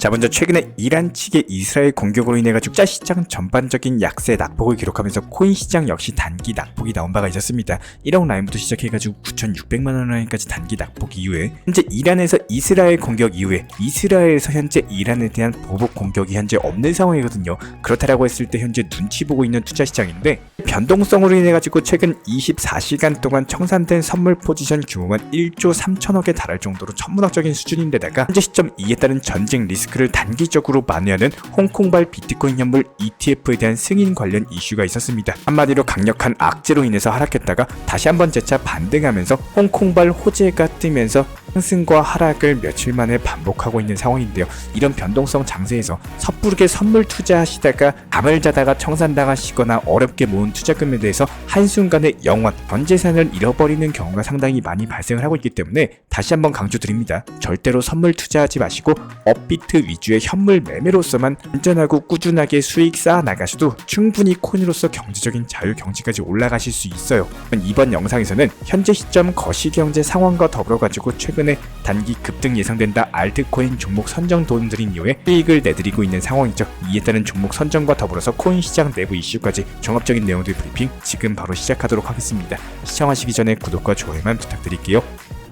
자, 먼저 최근에 이란 측의 이스라엘 공격으로 인해 가지고 투자 시장 전반적인 약세 낙폭을 기록하면서 코인 시장 역시 단기 낙폭이 나온 바가 있었습니다. 1억 라인부터 시작해가지고 9,600만 원 라인까지 단기 낙폭 이후에 현재 이란에서 이스라엘 공격 이후에 이스라엘에서 현재 이란에 대한 보복 공격이 현재 없는 상황이거든요. 그렇다라고 했을 때 현재 눈치 보고 있는 투자 시장인데 변동성으로 인해 가지고 최근 24시간 동안 청산된 선물 포지션 규모만 1조 3천억에 달할 정도로 천문학적인 수준인데다가 현재 시점 이에 따른 전쟁 리스크를 단기적으로 만회하는 홍콩발 비트코인 현물 ETF에 대한 승인 관련 이슈가 있었습니다. 한마디로 강력한 악재로 인해서 하락했다가 다시 한번 재차 반등하면서 홍콩발 호재가 뜨면서 상승과 하락을 며칠 만에 반복하고 있는 상황인데요. 이런 변동성 장세에서 섣부르게 선물 투자하시다가 잠을 자다가 청산당하시거나 어렵게 모은 투자금에 대해서 한순간에 영원 전 재산을 잃어버리는 경우가 상당히 많이 발생을 하고 있기 때문에 다시 한번 강조드립니다. 절대로 선물 투자하지 마시고 업비트 위주의 현물 매매로서만 안전하고 꾸준하게 수익 쌓아 나가셔도 충분히 코인으로서 경제적인 자유 경지까지 올라가실 수 있어요. 이번 영상에서는 현재 시점 거시경제 상황과 더불어 가지고 최근에 단기 급등 예상된다 알트코인 종목 선정 도움드린 이후에 수익을 내드리고 있는 상황이죠. 이에 따른 종목 선정과 더불어서 코인 시장 내부 이슈까지 종합적인 내용들 브리핑 지금 바로 시작하도록 하겠습니다. 시청하시기 전에 구독과 좋아요만 부탁드릴게요.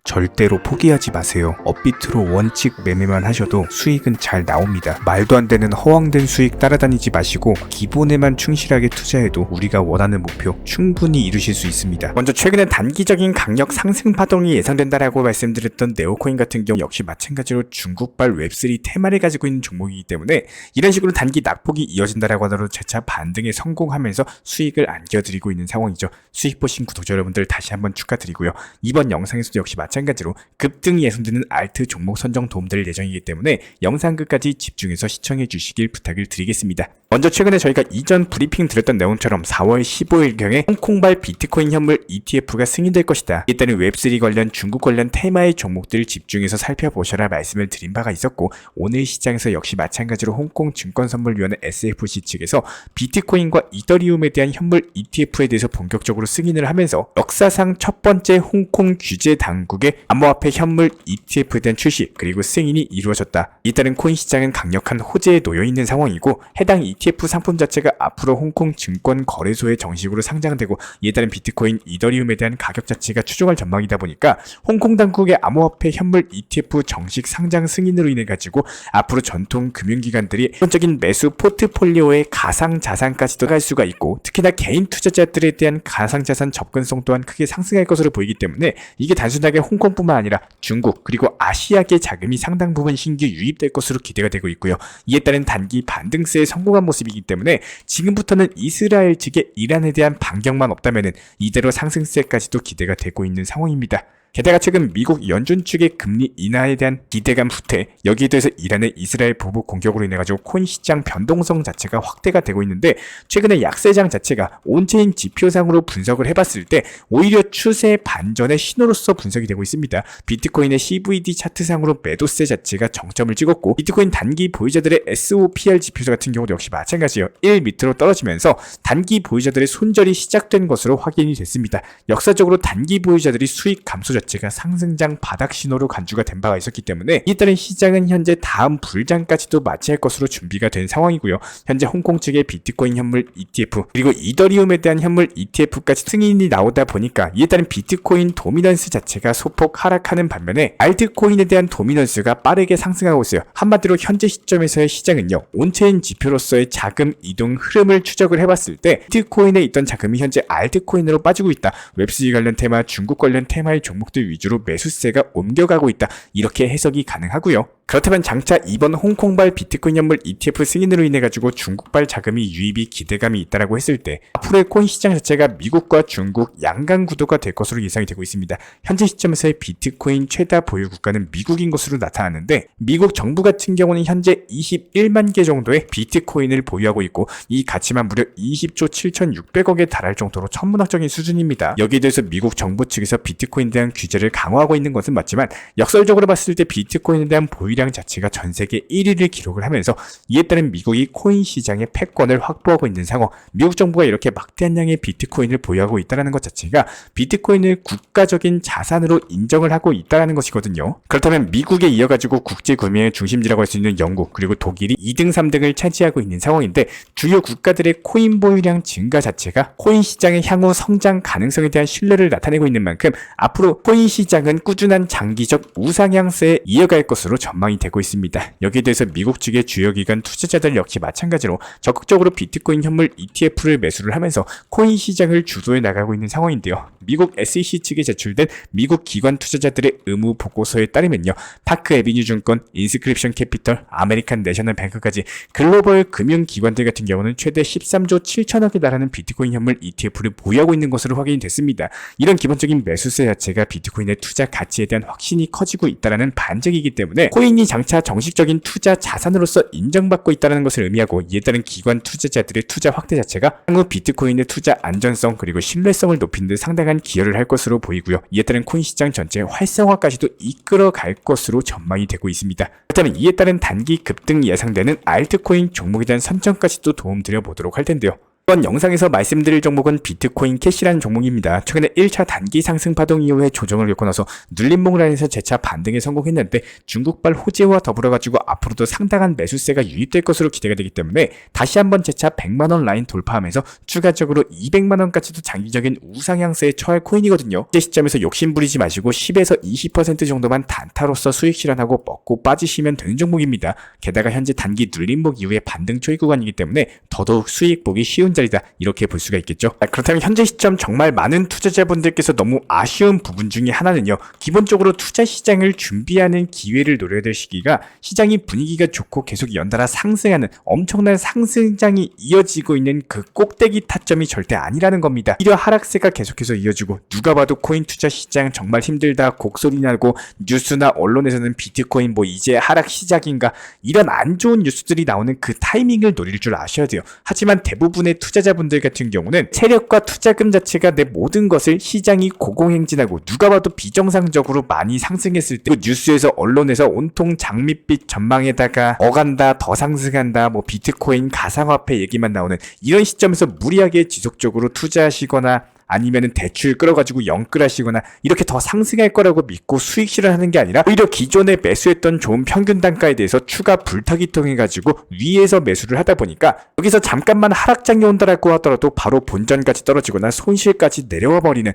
절대로 포기하지 마세요. 업비트로 원칙 매매만 하셔도 수익은 잘 나옵니다. 말도 안 되는 허황된 수익 따라다니지 마시고 기본에만 충실하게 투자해도 우리가 원하는 목표 충분히 이루실 수 있습니다. 먼저 최근에 단기적인 강력 상승 파동이 예상된다라고 말씀드렸던 네오코인 같은 경우 역시 마찬가지로 중국발 웹3 테마를 가지고 있는 종목이기 때문에 이런 식으로 단기 낙폭이 이어진다라고 하더라도 재차 반등에 성공하면서 수익을 안겨드리고 있는 상황이죠. 수익 보신 구독자 여러분들 다시 한번 축하드리고요. 이번 영상에서도 역시 마찬가지로 급등이 예상되는 알트 종목 선정 도움드릴 예정이기 때문에 영상 끝까지 집중해서 시청해 주시길 부탁을 드리겠습니다. 먼저 최근에 저희가 이전 브리핑 드렸던 내용처럼 4월 15일경에 홍콩발 비트코인 현물 ETF가 승인될 것이다. 이에 따른 웹3 관련 중국 관련 테마의 종목들을 집중해서 살펴보셔라 말씀을 드린 바가 있었고 오늘 시장에서 역시 마찬가지로 홍콩 증권선물위원회 SFC 측에서 비트코인과 이더리움에 대한 현물 ETF에 대해서 본격적으로 승인을 하면서 역사상 첫 번째 홍콩 규제 당국의 암호화폐 현물 ETF에 대한 출시 그리고 승인이 이루어졌다. 이에 따른 코인 시장은 강력한 호재에 놓여 있는 상황이고 해당 ETF 상품 자체가 앞으로 홍콩 증권 거래소에 정식으로 상장되고 이에 따른 비트코인, 이더리움에 대한 가격 자체가 추종할 전망이다 보니까 홍콩 당국의 암호화폐 현물 ETF 정식 상장 승인으로 인해 가지고 앞으로 전통 금융기관들이 기본적인 매수 포트폴리오의 가상자산까지도 갈 수가 있고 특히나 개인 투자자들에 대한 가상자산 접근성 또한 크게 상승할 것으로 보이기 때문에 이게 단순하게 홍콩뿐만 아니라 중국 그리고 아시아계 자금이 상당 부분 신규 유입될 것으로 기대가 되고 있고요. 이에 따른 단기 반등세에 성공한 모습이기 때문에 지금부터는 이스라엘 측의 이란에 대한 반격만 없다면은 이대로 상승세까지도 기대가 되고 있는 상황입니다. 게다가 최근 미국 연준 측의 금리 인하에 대한 기대감 후퇴 여기에 대해서 이란의 이스라엘 보복 공격으로 인해 가지고 코인 시장 변동성 자체가 확대가 되고 있는데 최근에 약세장 자체가 온체인 지표상으로 분석을 해봤을 때 오히려 추세 반전의 신호로서 분석이 되고 있습니다. 비트코인의 CVD 차트상으로 매도세 자체가 정점을 찍었고 비트코인 단기 보유자들의 SOPR 지표서 같은 경우도 역시 마찬가지예요. 1 밑으로 떨어지면서 단기 보유자들의 손절이 시작된 것으로 확인이 됐습니다. 역사적으로 단기 보유자들이 수익 감소 자체가 상승장 바닥 신호로 간주가 된 바가 있었기 때문에 이에 따른 시장은 현재 다음 불장까지도 맞이할 것으로 준비가 된 상황이고요. 현재 홍콩 측의 비트코인 현물 ETF 그리고 이더리움에 대한 현물 ETF까지 승인이 나오다 보니까 이에 따른 비트코인 도미넌스 자체가 소폭 하락하는 반면에 알트코인에 대한 도미넌스가 빠르게 상승하고 있어요. 한마디로 현재 시점에서의 시장은요. 온체인 지표로서의 자금 이동 흐름을 추적을 해봤을 때 비트코인에 있던 자금이 현재 알트코인으로 빠지고 있다. 웹3 관련 테마, 중국 관련 테마의 종목들 위주로 매수세가 옮겨가고 있다. 이렇게 해석이 가능하고요. 그렇다면 장차 이번 홍콩발 비트코인 현물 ETF 승인으로 인해 가지고 중국발 자금이 유입이 기대감이 있다라고 했을 때 앞으로의 코인 시장 자체가 미국과 중국 양강 구도가 될 것으로 예상이 되고 있습니다. 현재 시점에서의 비트코인 최다 보유 국가는 미국인 것으로 나타나는데 미국 정부 같은 경우는 현재 21만 개 정도의 비트코인을 보유하고 있고 이 가치만 무려 20조 7,600억에 달할 정도로 천문학적인 수준입니다. 여기에 대해서 미국 정부 측에서 비트코인에 대한 규제를 강화하고 있는 것은 맞지만 역설적으로 봤을 때 비트코인에 대한 보유 보유량 자체가 전 세계 1위를 기록을 하면서 이에 따른 미국이 코인 시장의 패권을 확보하고 있는 상황, 미국 정부가 이렇게 막대한 양의 비트코인을 보유하고 있다는 것 자체가 비트코인을 국가적인 자산으로 인정을 하고 있다는 것이거든요. 그렇다면 미국에 이어가지고 국제 구매의 중심지라고 할 수 있는 영국 그리고 독일이 2등, 3등을 차지하고 있는 상황인데 주요 국가들의 코인 보유량 증가 자체가 코인 시장의 향후 성장 가능성에 대한 신뢰를 나타내고 있는 만큼 앞으로 코인 시장은 꾸준한 장기적 우상향세에 이어갈 것으로 전망이 되고 있습니다. 여기에 대해서 미국 측의 주요 기관 투자자들 역시 마찬가지로 적극적으로 비트코인 현물 ETF를 매수를 하면서 코인 시장을 주도해 나가고 있는 상황인데요. 미국 SEC 측에 제출된 미국 기관 투자자들의 의무 보고서에 따르면요. 파크 애비뉴 증권, 인스크립션 캐피털, 아메리칸 내셔널 뱅크까지 글로벌 금융기관들 같은 경우는 최대 13조 7천억에 달하는 비트코인 현물 ETF를 보유하고 있는 것으로 확인이 됐습니다. 이런 기본적인 매수세 자체가 비트코인의 투자 가치에 대한 확신이 커지고 있다는 반증이기 때문에 코인이 장차 정식적인 투자 자산으로서 인정받고 있다는 것을 의미하고 이에 따른 기관 투자자들의 투자 확대 자체가 향후 비트코인의 투자 안전성 그리고 신뢰성을 높이는 데 상당한 기여를 할 것으로 보이고요. 이에 따른 코인 시장 전체의 활성화까지도 이끌어갈 것으로 전망이 되고 있습니다. 그렇다면 이에 따른 단기 급등 예상되는 알트코인 종목에 대한 선정까지도 도움드려 보도록 할 텐데요. 이번 영상에서 말씀드릴 종목은 비트코인 캐시라는 종목입니다. 최근에 1차 단기 상승 파동 이후에 조정을 겪고 나서 눌림목 라인에서 재차 반등에 성공했는데 중국발 호재와 더불어가지고 앞으로도 상당한 매수세가 유입될 것으로 기대가 되기 때문에 다시 한번 재차 100만원 라인 돌파하면서 추가적으로 200만원까지도 장기적인 우상향세에 처할 코인이거든요. 이 시점에서 욕심부리지 마시고 10에서 20% 정도만 단타로서 수익 실현하고 먹고 빠지시면 되는 종목입니다. 게다가 현재 단기 눌림목 이후에 반등 초입 구간이기 때문에 더더욱 수익 보기 쉬운 자리다 이렇게 볼 수가 있겠죠. 그렇다면 현재 시점 정말 많은 투자자분들께서 너무 아쉬운 부분 중에 하나는요. 기본적으로 투자 시장을 준비하는 기회를 노려야 될 시기가 시장이 분위기가 좋고 계속 연달아 상승하는 엄청난 상승장이 이어지고 있는 그 꼭대기 타점이 절대 아니라는 겁니다. 오히려 하락세가 계속해서 이어지고 누가 봐도 코인 투자 시장 정말 힘들다 곡소리 나고 뉴스나 언론에서는 비트코인 뭐 이제 하락 시작인가 이런 안 좋은 뉴스들이 나오는 그 타이밍을 노릴 줄 아셔야 돼요. 하지만 대부분의 투자자분들 같은 경우는 세력과 투자금 자체가 내 모든 것을 시장이 고공행진하고 누가 봐도 비정상적으로 많이 상승했을 때 뉴스에서 언론에서 온통 장밋빛 전망에다가 간다 더 상승한다 뭐 비트코인 가상화폐 얘기만 나오는 이런 시점에서 무리하게 지속적으로 투자하시거나 아니면은 대출 끌어가지고 영끌하시거나 이렇게 더 상승할 거라고 믿고 수익 실현하는 게 아니라 오히려 기존에 매수했던 좋은 평균 단가에 대해서 추가 불타기 통해가지고 위에서 매수를 하다 보니까 여기서 잠깐만 하락장이 온다라고 하더라도 바로 본전까지 떨어지거나 손실까지 내려와 버리는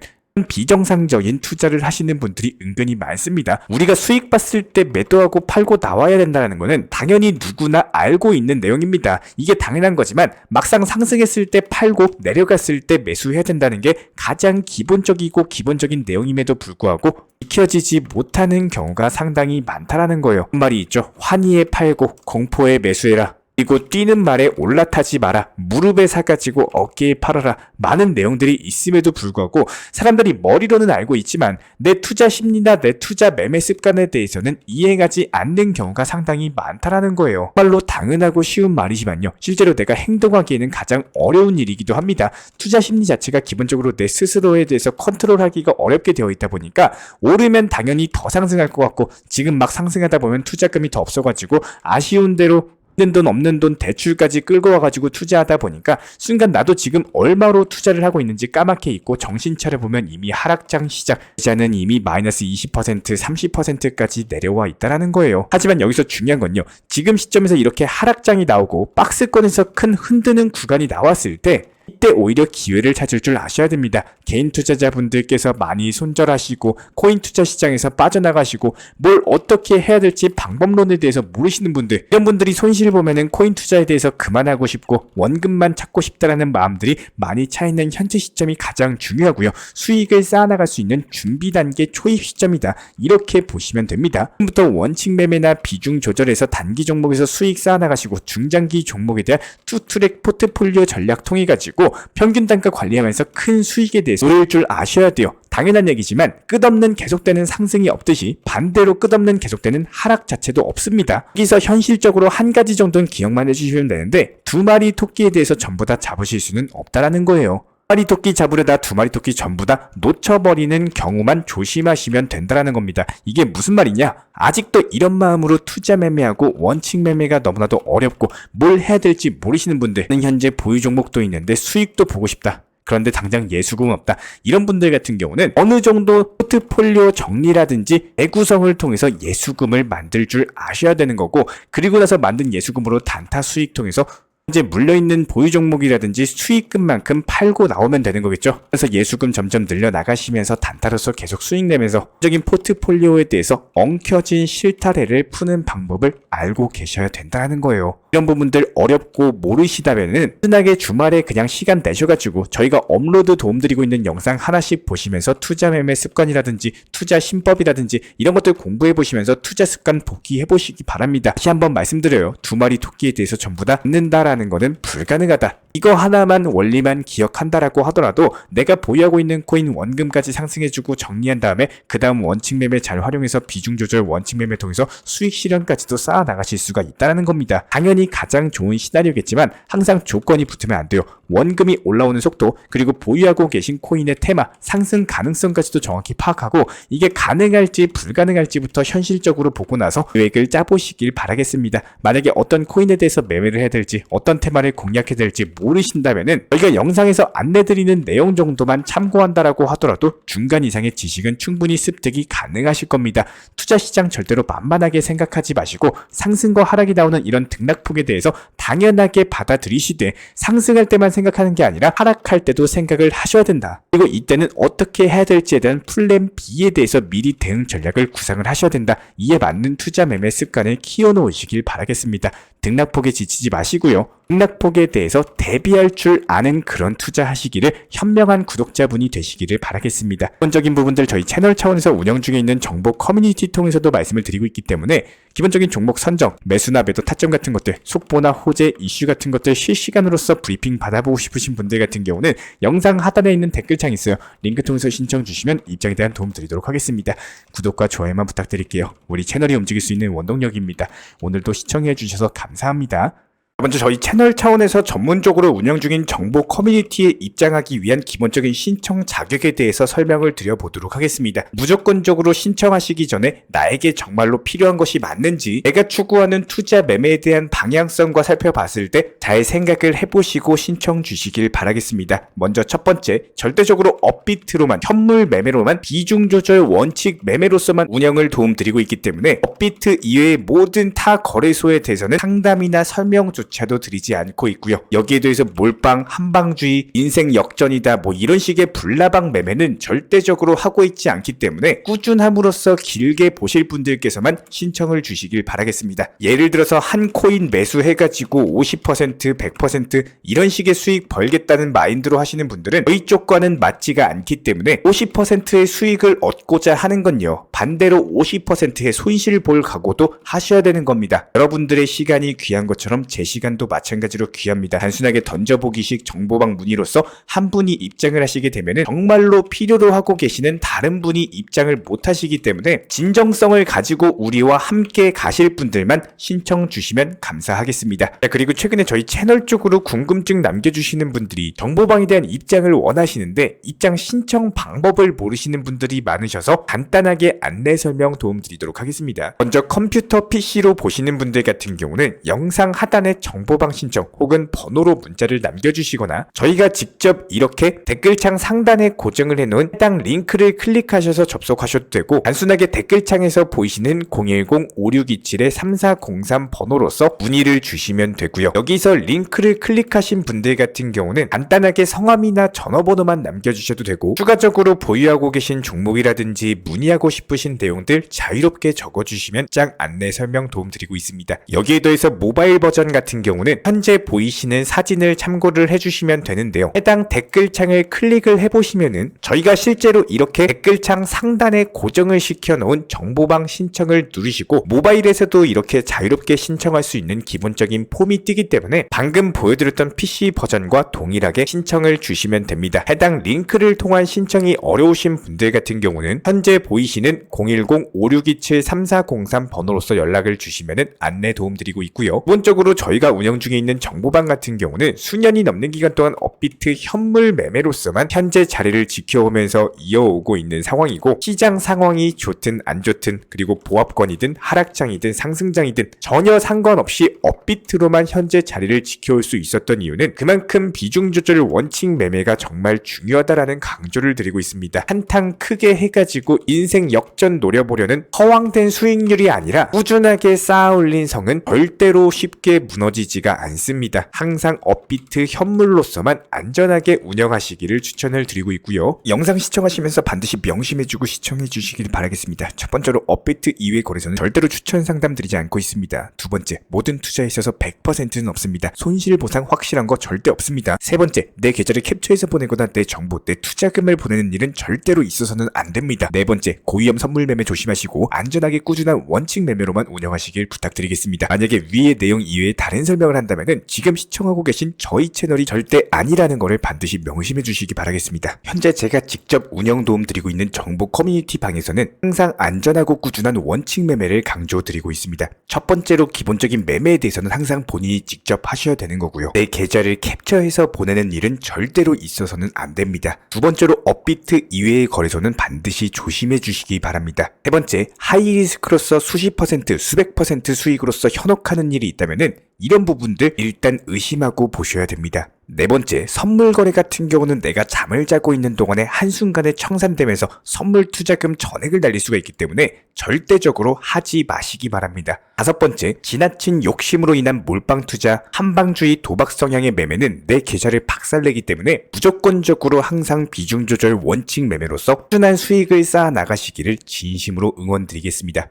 비정상적인 투자를 하시는 분들이 은근히 많습니다. 우리가 수익 봤을 때 매도하고 팔고 나와야 된다는 거는 당연히 누구나 알고 있는 내용입니다. 이게 당연한 거지만 막상 상승했을 때 팔고 내려갔을 때 매수해야 된다는 게 가장 기본적이고 기본적인 내용임에도 불구하고 지켜지지 못하는 경우가 상당히 많다라는 거예요. 한 말이 있죠. 환희에 팔고 공포에 매수해라. 그리고 뛰는 말에 올라타지 마라. 무릎에 사가지고 어깨에 팔아라. 많은 내용들이 있음에도 불구하고 사람들이 머리로는 알고 있지만 내 투자 심리나 내 투자 매매 습관에 대해서는 이해하지 않는 경우가 상당히 많다라는 거예요. 정말로 당연하고 쉬운 말이지만요. 실제로 내가 행동하기에는 가장 어려운 일이기도 합니다. 투자 심리 자체가 기본적으로 내 스스로에 대해서 컨트롤하기가 어렵게 되어 있다 보니까 오르면 당연히 더 상승할 것 같고 지금 막 상승하다 보면 투자금이 더 없어가지고 아쉬운 대로 있는 돈 없는 돈 대출까지 끌고 와가지고 투자하다 보니까 순간 나도 지금 얼마로 투자를 하고 있는지 까맣게 잊고 정신 차려보면 이미 하락장 시작, 이자는 이미 마이너스 20% 30%까지 내려와 있다는 거예요. 하지만 여기서 중요한 건요. 지금 시점에서 이렇게 하락장이 나오고 박스권에서 큰 흔드는 구간이 나왔을 때 이때 오히려 기회를 찾을 줄 아셔야 됩니다. 개인 투자자분들께서 많이 손절하시고 코인 투자 시장에서 빠져나가시고 뭘 어떻게 해야 될지 방법론에 대해서 모르시는 분들, 이런 분들이 손실 보면은 코인 투자에 대해서 그만하고 싶고 원금만 찾고 싶다라는 마음들이 많이 차있는 현재 시점이 가장 중요하고요. 수익을 쌓아나갈 수 있는 준비 단계 초입 시점이다. 이렇게 보시면 됩니다. 지금부터 원칙 매매나 비중 조절해서 단기 종목에서 수익 쌓아나가시고 중장기 종목에 대한 투트랙 포트폴리오 전략 통해 가지고 평균 단가 관리하면서 큰 수익에 대해서 노릴 줄 아셔야 돼요. 당연한 얘기지만 끝없는 계속되는 상승이 없듯이 반대로 끝없는 계속되는 하락 자체도 없습니다. 여기서 현실적으로 한 가지 정도는 기억만 해주시면 되는데 두 마리 토끼에 대해서 전부 다 잡으실 수는 없다라는 거예요. 마리 토끼 잡으려다 2마리 토끼 전부 다 놓쳐버리는 경우만 조심하시면 된다는 겁니다. 이게 무슨 말이냐? 아직도 이런 마음으로 투자 매매하고 원칙 매매가 너무나도 어렵고 뭘 해야 될지 모르시는 분들은 현재 보유 종목도 있는데 수익도 보고 싶다. 그런데 당장 예수금 없다. 이런 분들 같은 경우는 어느 정도 포트폴리오 정리라든지 재구성을 통해서 예수금을 만들 줄 아셔야 되는 거고, 그리고 나서 만든 예수금으로 단타 수익 통해서 현재 물려있는 보유 종목이라든지 수익금만큼 팔고 나오면 되는 거겠죠. 그래서 예수금 점점 늘려 나가시면서 단타로서 계속 수익 내면서 적인 포트폴리오에 대해서 엉켜진 실타래를 푸는 방법을 알고 계셔야 된다는 거예요. 이런 부분들 어렵고 모르시다면은 흔하게 주말에 그냥 시간 내셔가지고 저희가 업로드 도움드리고 있는 영상 하나씩 보시면서 투자 매매 습관이라든지 투자 신법이라든지 이런 것들 공부해 보시면서 투자 습관 복귀해 보시기 바랍니다. 다시 한번 말씀드려요. 2마리 토끼에 대해서 전부 다 믿는다라는 거는 불가능하다. 이거 하나만 원리만 기억한다라고 하더라도 내가 보유하고 있는 코인 원금까지 상승해주고 정리한 다음에 그 다음 원칙 매매 잘 활용해서 비중 조절 원칙 매매 통해서 수익 실현까지도 쌓아 나가실 수가 있다는 겁니다. 당연히 가장 좋은 시나리오겠지만 항상 조건이 붙으면 안 돼요. 원금이 올라오는 속도, 그리고 보유하고 계신 코인의 테마, 상승 가능성까지도 정확히 파악하고 이게 가능할지 불가능할지부터 현실적으로 보고 나서 계획을 짜보시길 바라겠습니다. 만약에 어떤 코인에 대해서 매매를 해야 될지 어떤 테마를 공략해야 될지 모르신다면은 저희가 영상에서 안내드리는 내용 정도만 참고한다라고 하더라도 중간 이상의 지식은 충분히 습득이 가능하실 겁니다. 투자 시장 절대로 만만하게 생각하지 마시고 상승과 하락이 나오는 이런 등락폭에 대해서 당연하게 받아들이시되 상승할 때만 생각하는 게 아니라 하락할 때도 생각을 하셔야 된다. 그리고 이때는 어떻게 해야 될지에 대한 플랜 B에 대해서 미리 대응 전략을 구상을 하셔야 된다. 이에 맞는 투자 매매 습관을 키워놓으시길 바라겠습니다. 등락폭에 지치지 마시고요. 등락폭에 대해서 대비할 줄 아는 그런 투자하시기를 현명한 구독자분이 되시기를 바라겠습니다. 기본적인 부분들 저희 채널 차원에서 운영 중에 있는 정보 커뮤니티 통해서도 말씀을 드리고 있기 때문에 기본적인 종목 선정, 매수나 매도 타점 같은 것들, 속보나 호재, 이슈 같은 것들 실시간으로서 브리핑 받아보고 싶으신 분들 같은 경우는 영상 하단에 있는 댓글창 있어요. 링크 통해서 신청 주시면 입장에 대한 도움 드리도록 하겠습니다. 구독과 좋아요만 부탁드릴게요. 우리 채널이 움직일 수 있는 원동력입니다. 오늘도 시청해 주셔서 감사합니다. 먼저 저희 채널 차원에서 전문적으로 운영 중인 정보 커뮤니티에 입장하기 위한 기본적인 신청 자격에 대해서 설명을 드려보도록 하겠습니다. 무조건적으로 신청하시기 전에 나에게 정말로 필요한 것이 맞는지, 내가 추구하는 투자 매매에 대한 방향성과 살펴봤을 때 잘 생각을 해보시고 신청 주시길 바라겠습니다. 먼저 첫 번째, 절대적으로 업비트로만, 현물 매매로만, 비중 조절 원칙 매매로서만 운영을 도움드리고 있기 때문에 업비트 이외의 모든 타 거래소에 대해서는 상담이나 설명조차도 드리지 않고 있고요. 여기에 대해서 몰빵, 한방주의, 인생 역전이다 뭐 이런 식의 불나방 매매는 절대적으로 하고 있지 않기 때문에 꾸준함으로써 길게 보실 분들께서만 신청을 주시길 바라겠습니다. 예를 들어서 한 코인 매수해가지고 50%, 100% 이런 식의 수익 벌겠다는 마인드로 하시는 분들은 저희 쪽과는 맞지가 않기 때문에 50%의 수익을 얻고자 하는 건요, 반대로 50%의 손실을 볼 각오도 하셔야 되는 겁니다. 여러분들의 시간이 귀한 것처럼 제 시간도 마찬가지로 귀합니다. 단순하게 던져보기식 정보방 문의로서 한 분이 입장을 하시게 되면 정말로 필요로 하고 계시는 다른 분이 입장을 못 하시기 때문에 진정성을 가지고 우리와 함께 가실 분들만 신청 주시면 감사하겠습니다. 그리고 최근에 저희 채널 쪽으로 궁금증 남겨주시는 분들이 정보방에 대한 입장을 원하시는데 입장 신청 방법을 모르시는 분들이 많으셔서 간단하게 안내 설명 도움드리도록 하겠습니다. 먼저 컴퓨터 PC로 보시는 분들 같은 경우는 영상 하단에 정보방 신청 혹은 번호로 문자를 남겨주시거나 저희가 직접 이렇게 댓글창 상단에 고정을 해놓은 해당 링크를 클릭하셔서 접속하셔도 되고, 단순하게 댓글창에서 보이시는 010-5627-3403 번호로서 문의를 주시면 되고요. 여기서 링크를 클릭하신 분들 같은 경우는 간단하게 성함이나 전화번호만 남겨주셔도 되고, 추가적으로 보유하고 계신 종목이라든지 문의하고 싶으신 내용들 자유롭게 적어주시면 짝 안내 설명 도움드리고 있습니다. 여기에 더해서 모바일 버전 같은 경우는 현재 보이시는 사진을 참고를 해주시면 되는데요. 해당 댓글창을 클릭을 해보시면은 저희가 실제로 이렇게 댓글창 상단에 고정을 시켜놓은 정보방 신청을 누르시고 모바일에서도 이렇게 자유롭게 신청할 수 있는 기본적인 폼이 뜨기 때문에 방금 보여드렸던 PC 버전과 동일하게 신청을 주시면 됩니다. 해당 링크를 통한 신청이 어려우신 분들 같은 경우는 현재 보이시는 010-5627-3403 번호로서 연락을 주시면 안내 도움드리고 있고요. 기본적으로 저희가 저희가 운영 중에 있는 정보방 같은 경우는 수년이 넘는 기간 동안 업비트 현물 매매로서만 현재 자리를 지켜오면서 이어오고 있는 상황이고, 시장 상황이 좋든 안 좋든 그리고 보합권이든 하락장이든 상승장이든 전혀 상관없이 업비트로만 현재 자리를 지켜올 수 있었던 이유는 그만큼 비중 조절 원칙 매매가 정말 중요하다라는 강조를 드리고 있습니다. 한탕 크게 해가지고 인생 역전 노려보려는 허황된 수익률이 아니라 꾸준하게 쌓아 올린 성은 절대로 쉽게 무너지지가 않습니다. 항상 업비트 현물로서만 안전하게 운영하시기를 추천을 드리고 있고요. 영상 시청하시면서 반드시 명심해주고 시청해주시길 바라겠습니다. 첫 번째로 업비트 이외 거래소는 절대로 추천 상담 드리지 않고 있습니다. 두 번째, 모든 투자에 있어서 100%는 없습니다. 손실 보상 확실한 거 절대 없습니다. 세 번째, 내 계좌를 캡처해서 보내거나 내 정보, 내 투자금을 보내는 일은 절대로 있어서는 안 됩니다. 네 번째, 고위험 선물 매매 조심하시고 안전하게 꾸준한 원칙 매매로만 운영하시길 부탁드리겠습니다. 만약에 위의 내용 이외에 다른 설명을 한다면은 지금 시청하고 계신 저희 채널이 절대 아니라는 거를 반드시 명심해 주시기 바라겠습니다. 현재 제가 직접 운영 도움 드리고 있는 정보 커뮤니티 방에서는 항상 안전하고 꾸준한 원칙 매매를 강조드리고 있습니다. 첫 번째로 기본적인 매매에 대해서는 항상 본인이 직접 하셔야 되는 거고요. 내 계좌를 캡처해서 보내는 일은 절대로 있어서는 안 됩니다. 두 번째로 업비트 이외의 거래소는 반드시 조심해 주시기 바랍니다. 세 번째, 하이리스크로서 수십 퍼센트, 수백 퍼센트 수익으로서 현혹하는 일이 있다면은 이런 부분들 일단 의심하고 보셔야 됩니다. 네 번째, 선물 거래 같은 경우는 내가 잠을 자고 있는 동안에 한순간에 청산되면서 선물 투자금 전액을 날릴 수가 있기 때문에 절대적으로 하지 마시기 바랍니다. 다섯 번째, 지나친 욕심으로 인한 몰빵 투자, 한방주의 도박 성향의 매매는 내 계좌를 박살내기 때문에 무조건적으로 항상 비중 조절 원칙 매매로서 꾸준한 수익을 쌓아 나가시기를 진심으로 응원드리겠습니다.